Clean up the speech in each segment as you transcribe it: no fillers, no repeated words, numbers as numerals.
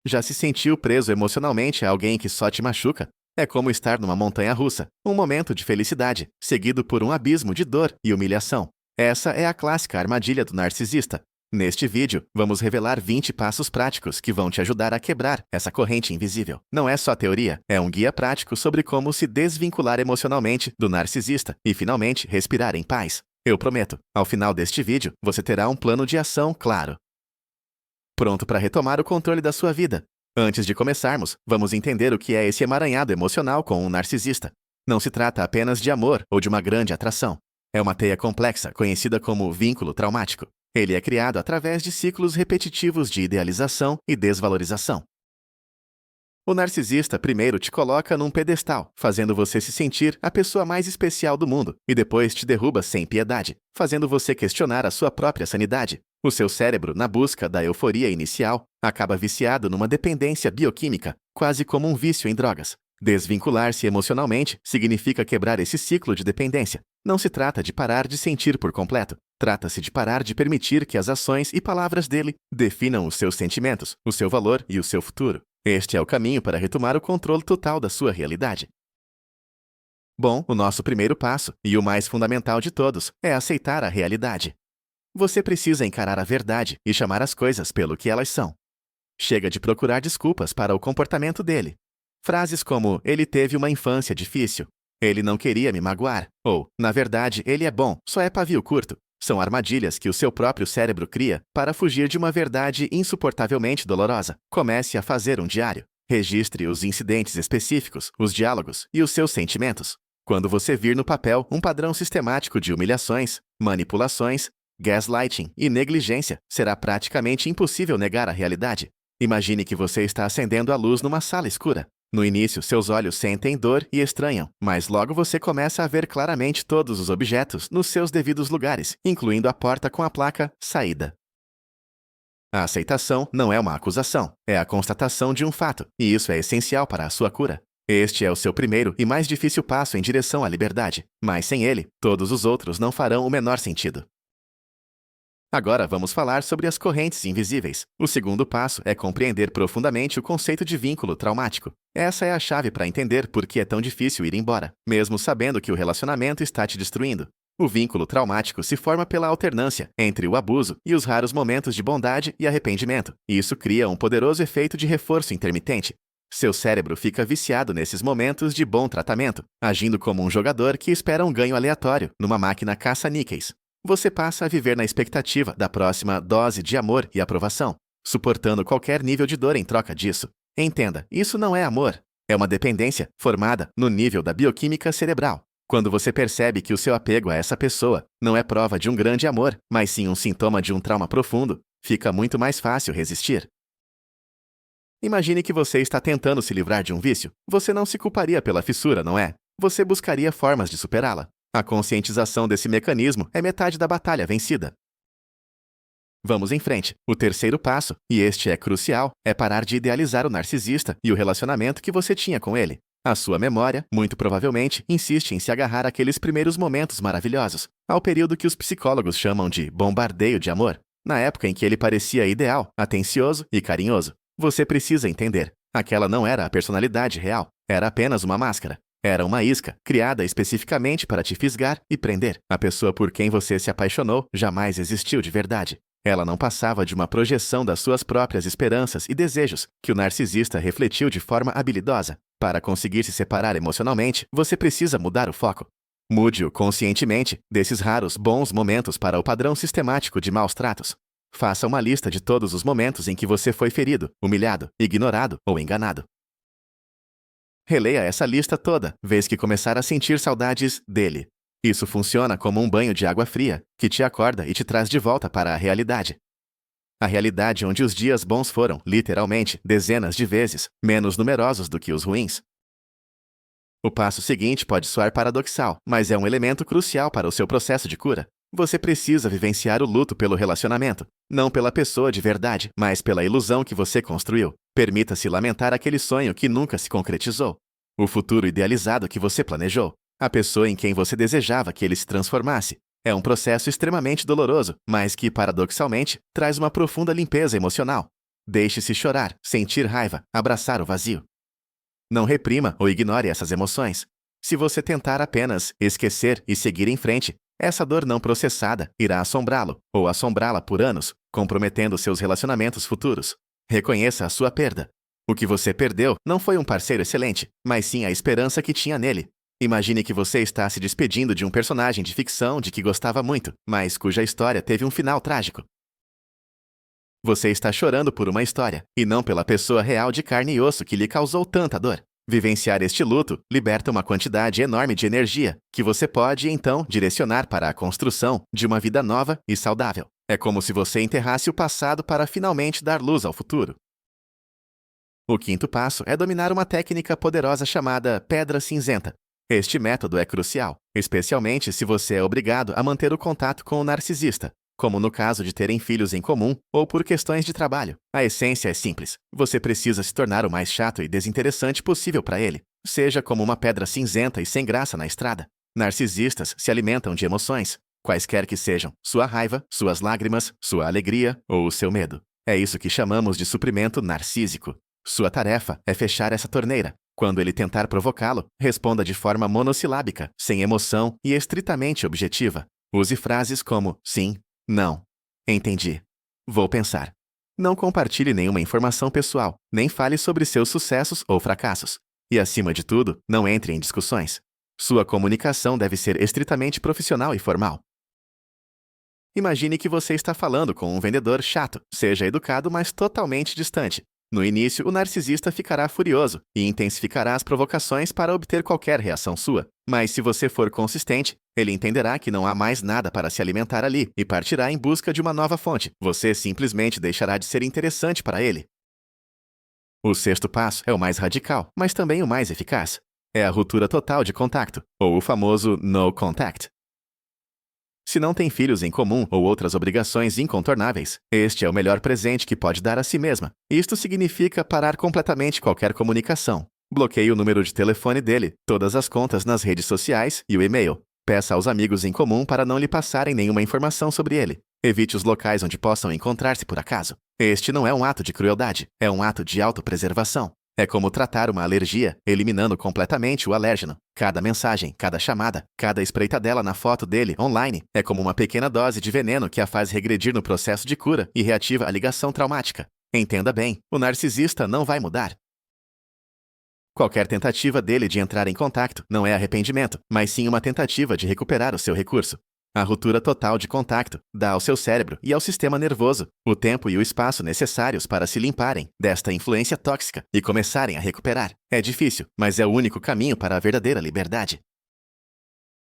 Já se sentiu preso emocionalmente a alguém que só te machuca? É como estar numa montanha-russa, um momento de felicidade, seguido por um abismo de dor e humilhação. Essa é a clássica armadilha do narcisista. Neste vídeo, vamos revelar 20 passos práticos que vão te ajudar a quebrar essa corrente invisível. Não é só teoria, é um guia prático sobre como se desvincular emocionalmente do narcisista e finalmente respirar em paz. Eu prometo, ao final deste vídeo, você terá um plano de ação claro. Pronto para retomar o controle da sua vida? Antes de começarmos, vamos entender o que é esse emaranhado emocional com um narcisista. Não se trata apenas de amor ou de uma grande atração. É uma teia complexa, conhecida como vínculo traumático. Ele é criado através de ciclos repetitivos de idealização e desvalorização. O narcisista primeiro te coloca num pedestal, fazendo você se sentir a pessoa mais especial do mundo, e depois te derruba sem piedade, fazendo você questionar a sua própria sanidade. O seu cérebro, na busca da euforia inicial, acaba viciado numa dependência bioquímica, quase como um vício em drogas. Desvincular-se emocionalmente significa quebrar esse ciclo de dependência. Não se trata de parar de sentir por completo. Trata-se de parar de permitir que as ações e palavras dele definam os seus sentimentos, o seu valor e o seu futuro. Este é o caminho para retomar o controle total da sua realidade. Bom, o nosso primeiro passo, e o mais fundamental de todos, é aceitar a realidade. Você precisa encarar a verdade e chamar as coisas pelo que elas são. Chega de procurar desculpas para o comportamento dele. Frases como, ele teve uma infância difícil, ele não queria me magoar, ou, na verdade, ele é bom, só é pavio curto, são armadilhas que o seu próprio cérebro cria para fugir de uma verdade insuportavelmente dolorosa. Comece a fazer um diário. Registre os incidentes específicos, os diálogos e os seus sentimentos. Quando você vir no papel um padrão sistemático de humilhações, manipulações, gaslighting e negligência, será praticamente impossível negar a realidade. Imagine que você está acendendo a luz numa sala escura. No início, seus olhos sentem dor e estranham, mas logo você começa a ver claramente todos os objetos nos seus devidos lugares, incluindo a porta com a placa "Saída". A aceitação não é uma acusação, é a constatação de um fato, e isso é essencial para a sua cura. Este é o seu primeiro e mais difícil passo em direção à liberdade, mas sem ele, todos os outros não farão o menor sentido. Agora vamos falar sobre as correntes invisíveis. O segundo passo é compreender profundamente o conceito de vínculo traumático. Essa é a chave para entender por que é tão difícil ir embora, mesmo sabendo que o relacionamento está te destruindo. O vínculo traumático se forma pela alternância entre o abuso e os raros momentos de bondade e arrependimento. Isso cria um poderoso efeito de reforço intermitente. Seu cérebro fica viciado nesses momentos de bom tratamento, agindo como um jogador que espera um ganho aleatório numa máquina caça-níqueis. Você passa a viver na expectativa da próxima dose de amor e aprovação, suportando qualquer nível de dor em troca disso. Entenda, isso não é amor. É uma dependência formada no nível da bioquímica cerebral. Quando você percebe que o seu apego a essa pessoa não é prova de um grande amor, mas sim um sintoma de um trauma profundo, fica muito mais fácil resistir. Imagine que você está tentando se livrar de um vício. Você não se culparia pela fissura, não é? Você buscaria formas de superá-la. A conscientização desse mecanismo é metade da batalha vencida. Vamos em frente. O terceiro passo, e este é crucial, é parar de idealizar o narcisista e o relacionamento que você tinha com ele. A sua memória, muito provavelmente, insiste em se agarrar àqueles primeiros momentos maravilhosos, ao período que os psicólogos chamam de bombardeio de amor, na época em que ele parecia ideal, atencioso e carinhoso. Você precisa entender, aquela não era a personalidade real, era apenas uma máscara. Era uma isca, criada especificamente para te fisgar e prender. A pessoa por quem você se apaixonou jamais existiu de verdade. Ela não passava de uma projeção das suas próprias esperanças e desejos, que o narcisista refletiu de forma habilidosa. Para conseguir se separar emocionalmente, você precisa mudar o foco. Mude-o conscientemente desses raros bons momentos para o padrão sistemático de maus tratos. Faça uma lista de todos os momentos em que você foi ferido, humilhado, ignorado ou enganado. Releia essa lista toda, vez que começar a sentir saudades dele. Isso funciona como um banho de água fria, que te acorda e te traz de volta para a realidade. A realidade onde os dias bons foram, literalmente, dezenas de vezes, menos numerosos do que os ruins. O passo seguinte pode soar paradoxal, mas é um elemento crucial para o seu processo de cura. Você precisa vivenciar o luto pelo relacionamento, não pela pessoa de verdade, mas pela ilusão que você construiu. Permita-se lamentar aquele sonho que nunca se concretizou, o futuro idealizado que você planejou, a pessoa em quem você desejava que ele se transformasse. É um processo extremamente doloroso, mas que, paradoxalmente, traz uma profunda limpeza emocional. Deixe-se chorar, sentir raiva, abraçar o vazio. Não reprima ou ignore essas emoções. Se você tentar apenas esquecer e seguir em frente, essa dor não processada irá assombrá-lo ou assombrá-la por anos, comprometendo seus relacionamentos futuros. Reconheça a sua perda. O que você perdeu não foi um parceiro excelente, mas sim a esperança que tinha nele. Imagine que você está se despedindo de um personagem de ficção de que gostava muito, mas cuja história teve um final trágico. Você está chorando por uma história, e não pela pessoa real de carne e osso que lhe causou tanta dor. Vivenciar este luto liberta uma quantidade enorme de energia, que você pode, então, direcionar para a construção de uma vida nova e saudável. É como se você enterrasse o passado para finalmente dar luz ao futuro. O quinto passo é dominar uma técnica poderosa chamada pedra cinzenta. Este método é crucial, especialmente se você é obrigado a manter o contato com o narcisista, como no caso de terem filhos em comum ou por questões de trabalho. A essência é simples. Você precisa se tornar o mais chato e desinteressante possível para ele. Seja como uma pedra cinzenta e sem graça na estrada. Narcisistas se alimentam de emoções, quaisquer que sejam, sua raiva, suas lágrimas, sua alegria ou o seu medo. É isso que chamamos de suprimento narcísico. Sua tarefa é fechar essa torneira. Quando ele tentar provocá-lo, responda de forma monossilábica, sem emoção e estritamente objetiva. Use frases como sim, não, entendi, vou pensar. Não compartilhe nenhuma informação pessoal, nem fale sobre seus sucessos ou fracassos. E, acima de tudo, não entre em discussões. Sua comunicação deve ser estritamente profissional e formal. Imagine que você está falando com um vendedor chato, seja educado, mas totalmente distante. No início, o narcisista ficará furioso e intensificará as provocações para obter qualquer reação sua. Mas se você for consistente, ele entenderá que não há mais nada para se alimentar ali e partirá em busca de uma nova fonte. Você simplesmente deixará de ser interessante para ele. O sexto passo é o mais radical, mas também o mais eficaz. É a ruptura total de contato, ou o famoso no contact. Se não tem filhos em comum ou outras obrigações incontornáveis, este é o melhor presente que pode dar a si mesma. Isto significa parar completamente qualquer comunicação. Bloqueie o número de telefone dele, todas as contas nas redes sociais e o e-mail. Peça aos amigos em comum para não lhe passarem nenhuma informação sobre ele. Evite os locais onde possam encontrar-se por acaso. Este não é um ato de crueldade, é um ato de autopreservação. É como tratar uma alergia, eliminando completamente o alérgeno. Cada mensagem, cada chamada, cada espreitadela na foto dele online é como uma pequena dose de veneno que a faz regredir no processo de cura e reativa a ligação traumática. Entenda bem, o narcisista não vai mudar. Qualquer tentativa dele de entrar em contato não é arrependimento, mas sim uma tentativa de recuperar o seu recurso. A ruptura total de contato dá ao seu cérebro e ao sistema nervoso o tempo e o espaço necessários para se limparem desta influência tóxica e começarem a recuperar. É difícil, mas é o único caminho para a verdadeira liberdade.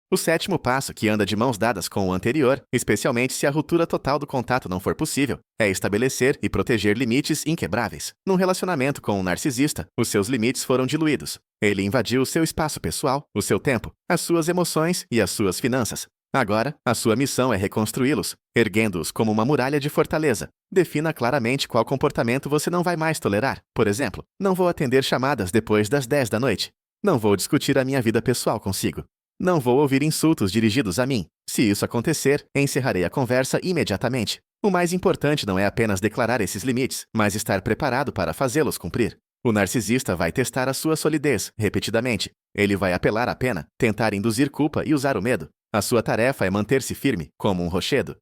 O sétimo passo, que anda de mãos dadas com o anterior, especialmente se a ruptura total do contato não for possível, é estabelecer e proteger limites inquebráveis. Num relacionamento com um narcisista, os seus limites foram diluídos. Ele invadiu o seu espaço pessoal, o seu tempo, as suas emoções e as suas finanças. Agora, a sua missão é reconstruí-los, erguendo-os como uma muralha de fortaleza. Defina claramente qual comportamento você não vai mais tolerar. Por exemplo, não vou atender chamadas depois das 10 da noite. Não vou discutir a minha vida pessoal consigo. Não vou ouvir insultos dirigidos a mim. Se isso acontecer, encerrarei a conversa imediatamente. O mais importante não é apenas declarar esses limites, mas estar preparado para fazê-los cumprir. O narcisista vai testar a sua solidez, repetidamente. Ele vai apelar à pena, tentar induzir culpa e usar o medo. A sua tarefa é manter-se firme, como um rochedo.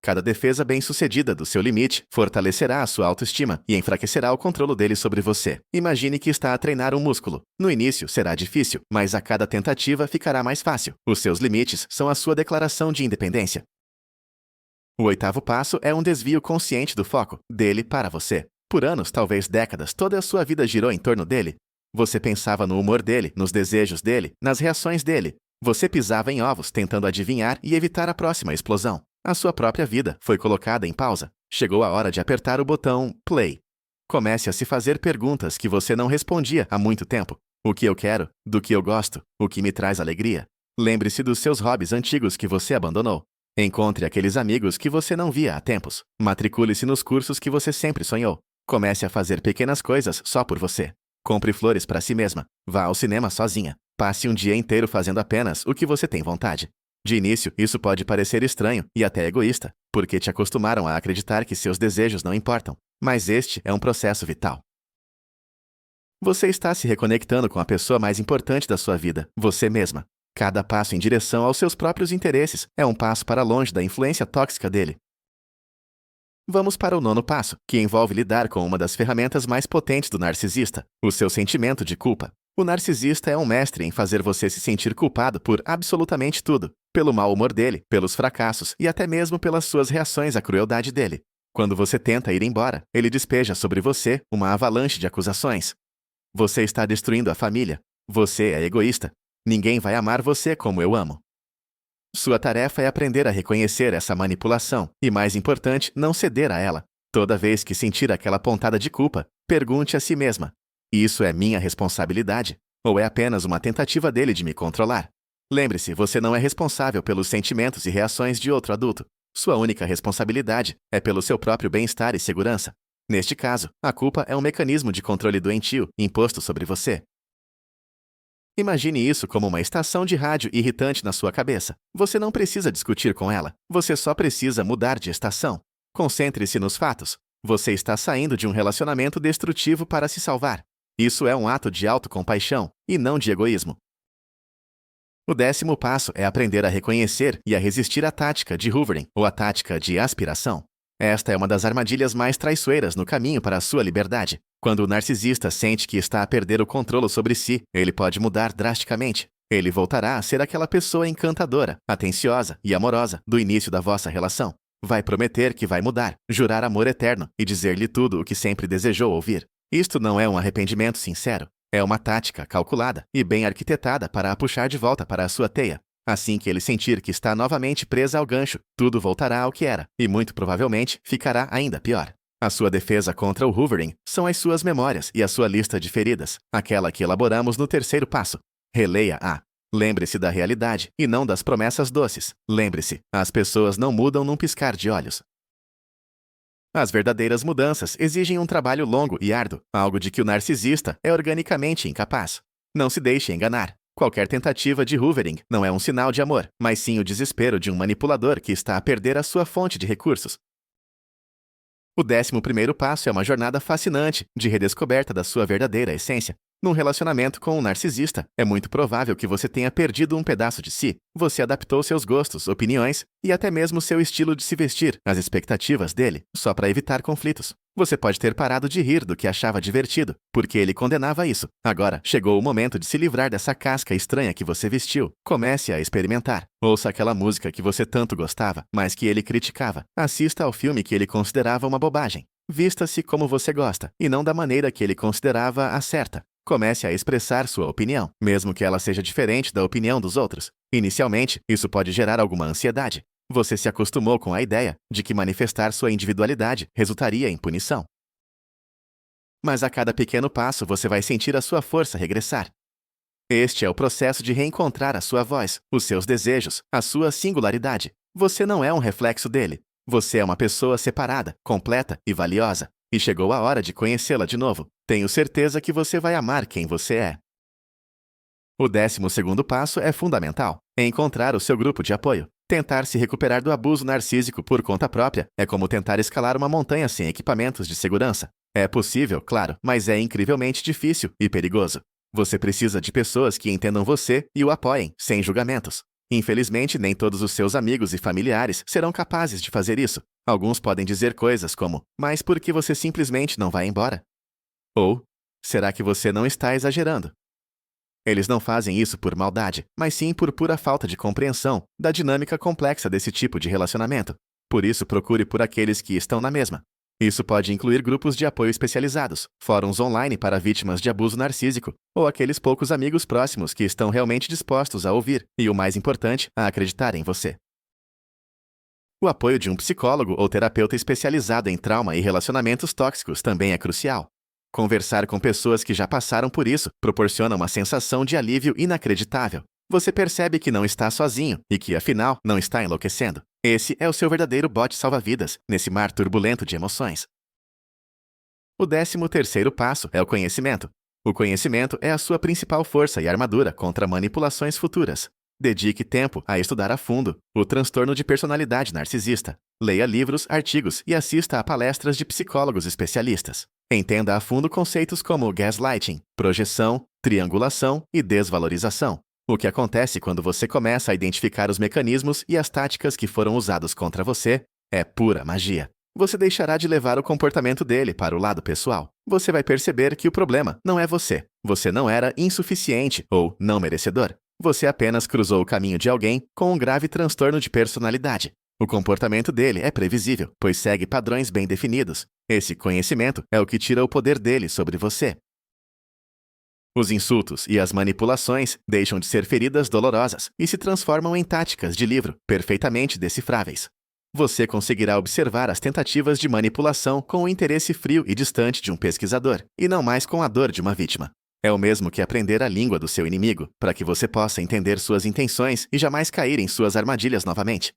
Cada defesa bem-sucedida do seu limite fortalecerá a sua autoestima e enfraquecerá o controle dele sobre você. Imagine que está a treinar um músculo. No início será difícil, mas a cada tentativa ficará mais fácil. Os seus limites são a sua declaração de independência. O oitavo passo é um desvio consciente do foco dele para você. Por anos, talvez décadas, toda a sua vida girou em torno dele. Você pensava no humor dele, nos desejos dele, nas reações dele. Você pisava em ovos tentando adivinhar e evitar a próxima explosão. A sua própria vida foi colocada em pausa. Chegou a hora de apertar o botão play. Comece a se fazer perguntas que você não respondia há muito tempo. O que eu quero? Do que eu gosto? O que me traz alegria? Lembre-se dos seus hobbies antigos que você abandonou. Encontre aqueles amigos que você não via há tempos. Matricule-se nos cursos que você sempre sonhou. Comece a fazer pequenas coisas só por você. Compre flores para si mesma. Vá ao cinema sozinha. Passe um dia inteiro fazendo apenas o que você tem vontade. De início, isso pode parecer estranho e até egoísta. porque te acostumaram a acreditar que seus desejos não importam. Mas este é um processo vital. Você está se reconectando com a pessoa mais importante da sua vida, você mesma. Cada passo em direção aos seus próprios interesses é um passo para longe da influência tóxica dele. Vamos para o 9º passo, que envolve lidar com uma das ferramentas mais potentes do narcisista, o seu sentimento de culpa. O narcisista é um mestre em fazer você se sentir culpado por absolutamente tudo, pelo mau humor dele, pelos fracassos e até mesmo pelas suas reações à crueldade dele. Quando você tenta ir embora, ele despeja sobre você uma avalanche de acusações. Você está destruindo a família. Você é egoísta. Ninguém vai amar você como eu amo. Sua tarefa é aprender a reconhecer essa manipulação e, mais importante, não ceder a ela. Toda vez que sentir aquela pontada de culpa, pergunte a si mesma: isso é minha responsabilidade? Ou é apenas uma tentativa dele de me controlar? Lembre-se, você não é responsável pelos sentimentos e reações de outro adulto. Sua única responsabilidade é pelo seu próprio bem-estar e segurança. Neste caso, a culpa é um mecanismo de controle doentio imposto sobre você. Imagine isso como uma estação de rádio irritante na sua cabeça. Você não precisa discutir com ela. Você só precisa mudar de estação. Concentre-se nos fatos. Você está saindo de um relacionamento destrutivo para se salvar. Isso é um ato de autocompaixão e não de egoísmo. O 10º passo é aprender a reconhecer e a resistir à tática de hoovering, ou a tática de aspiração. Esta é uma das armadilhas mais traiçoeiras no caminho para a sua liberdade. Quando o narcisista sente que está a perder o controle sobre si, ele pode mudar drasticamente. Ele voltará a ser aquela pessoa encantadora, atenciosa e amorosa do início da vossa relação. Vai prometer que vai mudar, jurar amor eterno e dizer-lhe tudo o que sempre desejou ouvir. Isto não é um arrependimento sincero. É uma tática calculada e bem arquitetada para a puxar de volta para a sua teia. Assim que ele sentir que está novamente presa ao gancho, tudo voltará ao que era, e muito provavelmente ficará ainda pior. A sua defesa contra o hoovering são as suas memórias e a sua lista de feridas, aquela que elaboramos no 3º passo. Releia-a. Lembre-se da realidade e não das promessas doces. Lembre-se, as pessoas não mudam num piscar de olhos. As verdadeiras mudanças exigem um trabalho longo e árduo, algo de que o narcisista é organicamente incapaz. Não se deixe enganar. Qualquer tentativa de hoovering não é um sinal de amor, mas sim o desespero de um manipulador que está a perder a sua fonte de recursos. O 11º passo é uma jornada fascinante de redescoberta da sua verdadeira essência. Num relacionamento com um narcisista, é muito provável que você tenha perdido um pedaço de si. Você adaptou seus gostos, opiniões e até mesmo seu estilo de se vestir às expectativas dele, só para evitar conflitos. Você pode ter parado de rir do que achava divertido, porque ele condenava isso. Agora, chegou o momento de se livrar dessa casca estranha que você vestiu. Comece a experimentar. Ouça aquela música que você tanto gostava, mas que ele criticava. Assista ao filme que ele considerava uma bobagem. Vista-se como você gosta, e não da maneira que ele considerava a certa. Comece a expressar sua opinião, mesmo que ela seja diferente da opinião dos outros. Inicialmente, isso pode gerar alguma ansiedade. Você se acostumou com a ideia de que manifestar sua individualidade resultaria em punição. Mas a cada pequeno passo você vai sentir a sua força regressar. Este é o processo de reencontrar a sua voz, os seus desejos, a sua singularidade. Você não é um reflexo dele. Você é uma pessoa separada, completa e valiosa. E chegou a hora de conhecê-la de novo. Tenho certeza que você vai amar quem você é. O 12º passo é fundamental. É encontrar o seu grupo de apoio. Tentar se recuperar do abuso narcísico por conta própria é como tentar escalar uma montanha sem equipamentos de segurança. É possível, claro, mas é incrivelmente difícil e perigoso. Você precisa de pessoas que entendam você e o apoiem, sem julgamentos. Infelizmente, nem todos os seus amigos e familiares serão capazes de fazer isso. Alguns podem dizer coisas como: mas por que você simplesmente não vai embora? Ou: será que você não está exagerando? Eles não fazem isso por maldade, mas sim por pura falta de compreensão da dinâmica complexa desse tipo de relacionamento. Por isso, procure por aqueles que estão na mesma. Isso pode incluir grupos de apoio especializados, fóruns online para vítimas de abuso narcísico, ou aqueles poucos amigos próximos que estão realmente dispostos a ouvir e, o mais importante, a acreditar em você. O apoio de um psicólogo ou terapeuta especializado em trauma e relacionamentos tóxicos também é crucial. Conversar com pessoas que já passaram por isso proporciona uma sensação de alívio inacreditável. Você percebe que não está sozinho e que, afinal, não está enlouquecendo. Esse é o seu verdadeiro bote salva-vidas, nesse mar turbulento de emoções. O 13º passo é o conhecimento. O conhecimento é a sua principal força e armadura contra manipulações futuras. Dedique tempo a estudar a fundo o transtorno de personalidade narcisista. Leia livros, artigos e assista a palestras de psicólogos especialistas. Entenda a fundo conceitos como gaslighting, projeção, triangulação e desvalorização. O que acontece quando você começa a identificar os mecanismos e as táticas que foram usados contra você é pura magia. Você deixará de levar o comportamento dele para o lado pessoal. Você vai perceber que o problema não é você. Você não era insuficiente ou não merecedor. Você apenas cruzou o caminho de alguém com um grave transtorno de personalidade. O comportamento dele é previsível, pois segue padrões bem definidos. Esse conhecimento é o que tira o poder dele sobre você. Os insultos e as manipulações deixam de ser feridas dolorosas e se transformam em táticas de livro perfeitamente decifráveis. Você conseguirá observar as tentativas de manipulação com o interesse frio e distante de um pesquisador, e não mais com a dor de uma vítima. É o mesmo que aprender a língua do seu inimigo, para que você possa entender suas intenções e jamais cair em suas armadilhas novamente.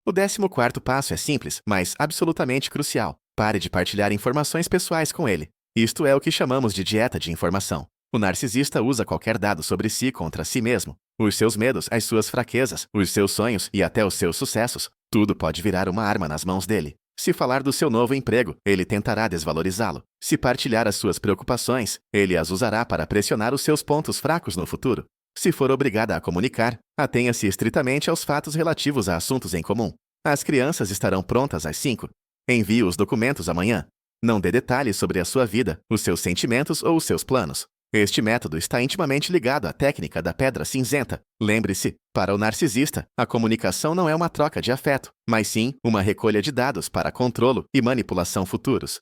O 14º passo é simples, mas absolutamente crucial. Pare de partilhar informações pessoais com ele. Isto é o que chamamos de dieta de informação. O narcisista usa qualquer dado sobre si contra si mesmo. Os seus medos, as suas fraquezas, os seus sonhos e até os seus sucessos. Tudo pode virar uma arma nas mãos dele. Se falar do seu novo emprego, ele tentará desvalorizá-lo. Se partilhar as suas preocupações, ele as usará para pressionar os seus pontos fracos no futuro. Se for obrigada a comunicar, atenha-se estritamente aos fatos relativos a assuntos em comum. As crianças estarão prontas às 5. Envie os documentos amanhã. Não dê detalhes sobre a sua vida, os seus sentimentos ou os seus planos. Este método está intimamente ligado à técnica da pedra cinzenta. Lembre-se, para o narcisista, a comunicação não é uma troca de afeto, mas sim uma recolha de dados para controlo e manipulação futuros.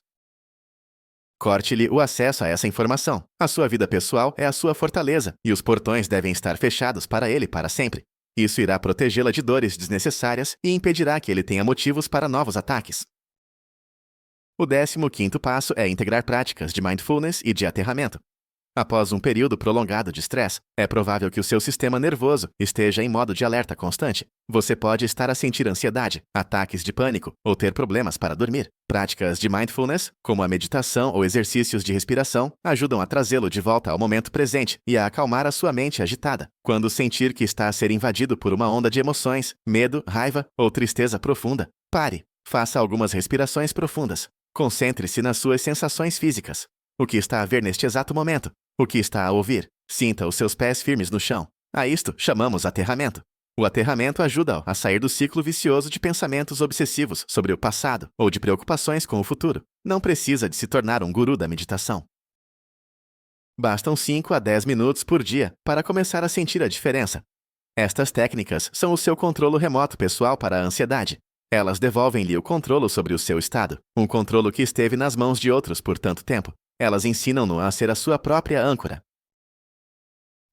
Corte-lhe o acesso a essa informação. A sua vida pessoal é a sua fortaleza e os portões devem estar fechados para ele para sempre. Isso irá protegê-la de dores desnecessárias e impedirá que ele tenha motivos para novos ataques. O 15º passo é integrar práticas de mindfulness e de aterramento. Após um período prolongado de estresse, é provável que o seu sistema nervoso esteja em modo de alerta constante. Você pode estar a sentir ansiedade, ataques de pânico ou ter problemas para dormir. Práticas de mindfulness, como a meditação ou exercícios de respiração, ajudam a trazê-lo de volta ao momento presente e a acalmar a sua mente agitada. Quando sentir que está a ser invadido por uma onda de emoções, medo, raiva ou tristeza profunda, pare. Faça algumas respirações profundas. Concentre-se nas suas sensações físicas. O que está a ver neste exato momento? O que está a ouvir? Sinta os seus pés firmes no chão. A isto chamamos aterramento. O aterramento ajuda-o a sair do ciclo vicioso de pensamentos obsessivos sobre o passado ou de preocupações com o futuro. Não precisa de se tornar um guru da meditação. Bastam 5 a 10 minutos por dia para começar a sentir a diferença. Estas técnicas são o seu controlo remoto pessoal para a ansiedade. Elas devolvem-lhe o controle sobre o seu estado, um controle que esteve nas mãos de outros por tanto tempo. Elas ensinam-no a ser a sua própria âncora.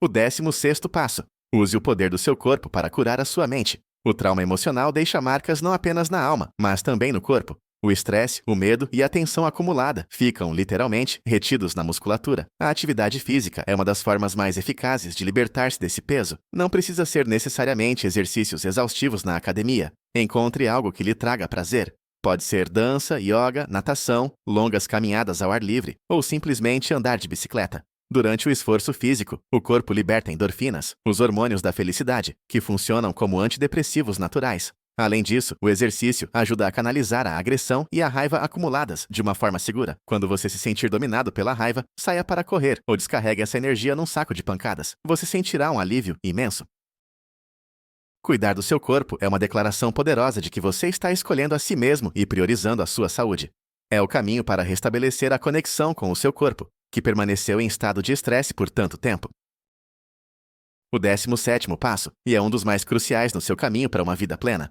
O 16º passo. Use o poder do seu corpo para curar a sua mente. O trauma emocional deixa marcas não apenas na alma, mas também no corpo. O estresse, o medo e a tensão acumulada ficam, literalmente, retidos na musculatura. A atividade física é uma das formas mais eficazes de libertar-se desse peso. Não precisa ser necessariamente exercícios exaustivos na academia. Encontre algo que lhe traga prazer. Pode ser dança, yoga, natação, longas caminhadas ao ar livre ou simplesmente andar de bicicleta. Durante o esforço físico, o corpo liberta endorfinas, os hormônios da felicidade, que funcionam como antidepressivos naturais. Além disso, o exercício ajuda a canalizar a agressão e a raiva acumuladas de uma forma segura. Quando você se sentir dominado pela raiva, saia para correr ou descarregue essa energia num saco de pancadas. Você sentirá um alívio imenso. Cuidar do seu corpo é uma declaração poderosa de que você está escolhendo a si mesmo e priorizando a sua saúde. É o caminho para restabelecer a conexão com o seu corpo, que permaneceu em estado de estresse por tanto tempo. O 17º passo, e é um dos mais cruciais no seu caminho para uma vida plena.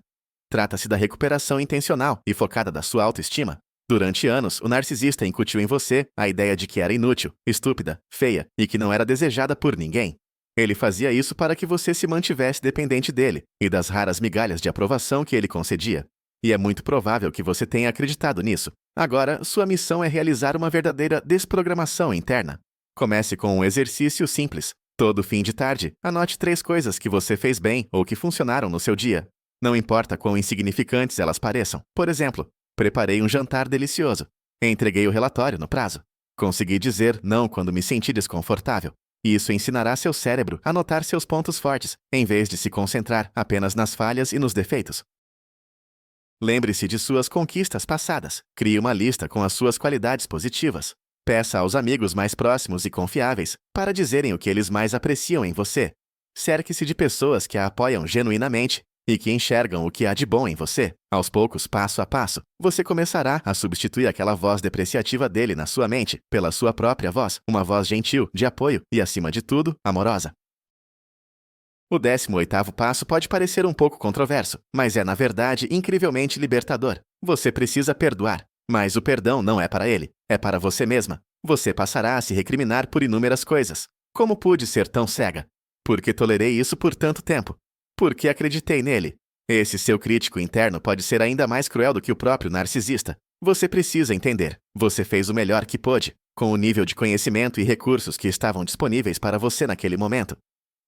Trata-se da recuperação intencional e focada da sua autoestima. Durante anos, o narcisista incutiu em você a ideia de que era inútil, estúpida, feia e que não era desejada por ninguém. Ele fazia isso para que você se mantivesse dependente dele e das raras migalhas de aprovação que ele concedia. E é muito provável que você tenha acreditado nisso. Agora, sua missão é realizar uma verdadeira desprogramação interna. Comece com um exercício simples. Todo fim de tarde, anote 3 coisas que você fez bem ou que funcionaram no seu dia. Não importa quão insignificantes elas pareçam. Por exemplo, preparei um jantar delicioso. Entreguei o relatório no prazo. Consegui dizer não quando me senti desconfortável. E isso ensinará seu cérebro a notar seus pontos fortes, em vez de se concentrar apenas nas falhas e nos defeitos. Lembre-se de suas conquistas passadas. Crie uma lista com as suas qualidades positivas. Peça aos amigos mais próximos e confiáveis para dizerem o que eles mais apreciam em você. Cerque-se de pessoas que a apoiam genuinamente e que enxergam o que há de bom em você. Aos poucos, passo a passo, você começará a substituir aquela voz depreciativa dele na sua mente pela sua própria voz, uma voz gentil, de apoio e, acima de tudo, amorosa. O 18º passo pode parecer um pouco controverso, mas é, na verdade, incrivelmente libertador. Você precisa perdoar. Mas o perdão não é para ele, é para você mesma. Você passará a se recriminar por inúmeras coisas. Como pude ser tão cega? Por que tolerei isso por tanto tempo? Por que acreditei nele? Esse seu crítico interno pode ser ainda mais cruel do que o próprio narcisista. Você precisa entender. Você fez o melhor que pôde, com o nível de conhecimento e recursos que estavam disponíveis para você naquele momento.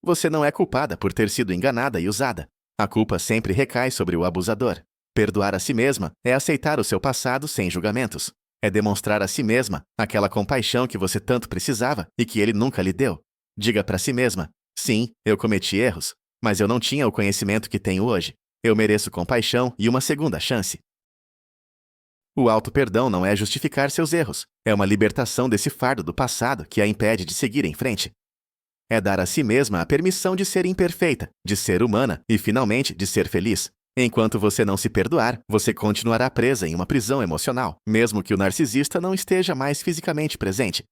Você não é culpada por ter sido enganada e usada. A culpa sempre recai sobre o abusador. Perdoar a si mesma é aceitar o seu passado sem julgamentos. É demonstrar a si mesma aquela compaixão que você tanto precisava e que ele nunca lhe deu. Diga para si mesma: sim, eu cometi erros, mas eu não tinha o conhecimento que tenho hoje. Eu mereço compaixão e uma segunda chance. O auto-perdão não é justificar seus erros. É uma libertação desse fardo do passado que a impede de seguir em frente. É dar a si mesma a permissão de ser imperfeita, de ser humana e, finalmente, de ser feliz. Enquanto você não se perdoar, você continuará presa em uma prisão emocional, mesmo que o narcisista não esteja mais fisicamente presente.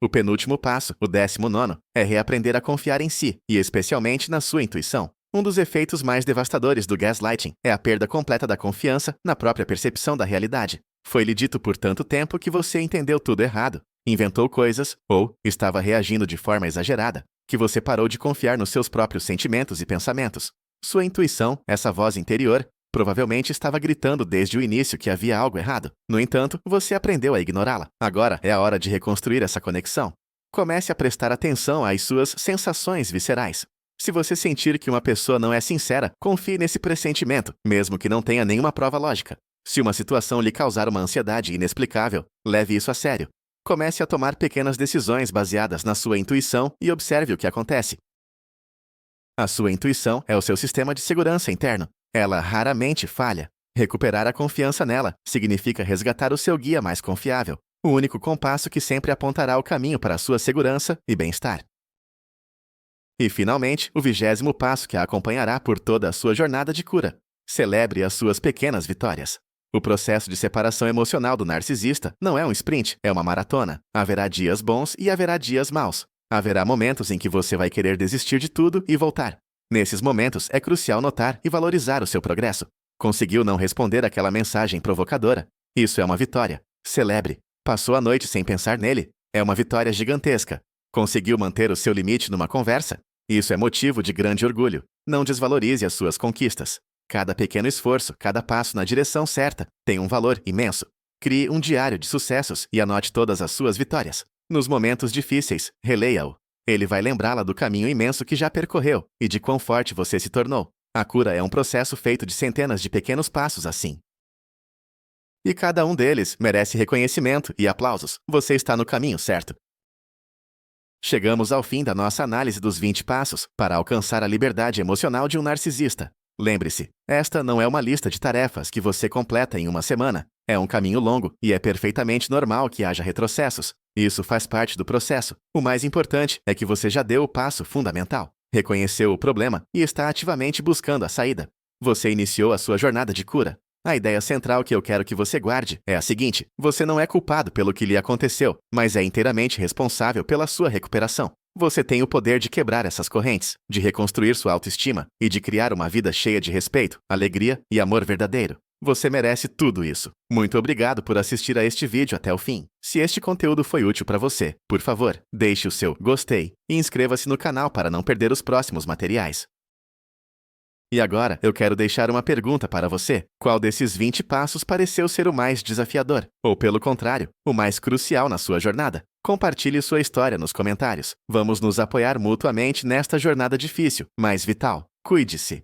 O penúltimo passo, o 19º, é reaprender a confiar em si, e especialmente na sua intuição. Um dos efeitos mais devastadores do gaslighting é a perda completa da confiança na própria percepção da realidade. Foi-lhe dito por tanto tempo que você entendeu tudo errado, inventou coisas ou estava reagindo de forma exagerada, que você parou de confiar nos seus próprios sentimentos e pensamentos. Sua intuição, essa voz interior, provavelmente estava gritando desde o início que havia algo errado. No entanto, você aprendeu a ignorá-la. Agora é a hora de reconstruir essa conexão. Comece a prestar atenção às suas sensações viscerais. Se você sentir que uma pessoa não é sincera, confie nesse pressentimento, mesmo que não tenha nenhuma prova lógica. Se uma situação lhe causar uma ansiedade inexplicável, leve isso a sério. Comece a tomar pequenas decisões baseadas na sua intuição e observe o que acontece. A sua intuição é o seu sistema de segurança interno. Ela raramente falha. Recuperar a confiança nela significa resgatar o seu guia mais confiável, o único compasso que sempre apontará o caminho para a sua segurança e bem-estar. E, finalmente, o 20º passo que a acompanhará por toda a sua jornada de cura. Celebre as suas pequenas vitórias. O processo de separação emocional do narcisista não é um sprint, é uma maratona. Haverá dias bons e haverá dias maus. Haverá momentos em que você vai querer desistir de tudo e voltar. Nesses momentos, é crucial notar e valorizar o seu progresso. Conseguiu não responder àquela mensagem provocadora? Isso é uma vitória. Celebre. Passou a noite sem pensar nele? É uma vitória gigantesca. Conseguiu manter o seu limite numa conversa? Isso é motivo de grande orgulho. Não desvalorize as suas conquistas. Cada pequeno esforço, cada passo na direção certa, tem um valor imenso. Crie um diário de sucessos e anote todas as suas vitórias. Nos momentos difíceis, releia-o. Ele vai lembrá-la do caminho imenso que já percorreu e de quão forte você se tornou. A cura é um processo feito de centenas de pequenos passos assim. E cada um deles merece reconhecimento e aplausos. Você está no caminho certo. Chegamos ao fim da nossa análise dos 20 passos para alcançar a liberdade emocional de um narcisista. Lembre-se, esta não é uma lista de tarefas que você completa em uma semana. É um caminho longo e é perfeitamente normal que haja retrocessos. Isso faz parte do processo. O mais importante é que você já deu o passo fundamental. Reconheceu o problema e está ativamente buscando a saída. Você iniciou a sua jornada de cura. A ideia central que eu quero que você guarde é a seguinte: você não é culpado pelo que lhe aconteceu, mas é inteiramente responsável pela sua recuperação. Você tem o poder de quebrar essas correntes, de reconstruir sua autoestima e de criar uma vida cheia de respeito, alegria e amor verdadeiro. Você merece tudo isso. Muito obrigado por assistir a este vídeo até o fim. Se este conteúdo foi útil para você, por favor, deixe o seu gostei e inscreva-se no canal para não perder os próximos materiais. E agora, eu quero deixar uma pergunta para você. Qual desses 20 passos pareceu ser o mais desafiador? Ou, pelo contrário, o mais crucial na sua jornada? Compartilhe sua história nos comentários. Vamos nos apoiar mutuamente nesta jornada difícil, mas vital. Cuide-se.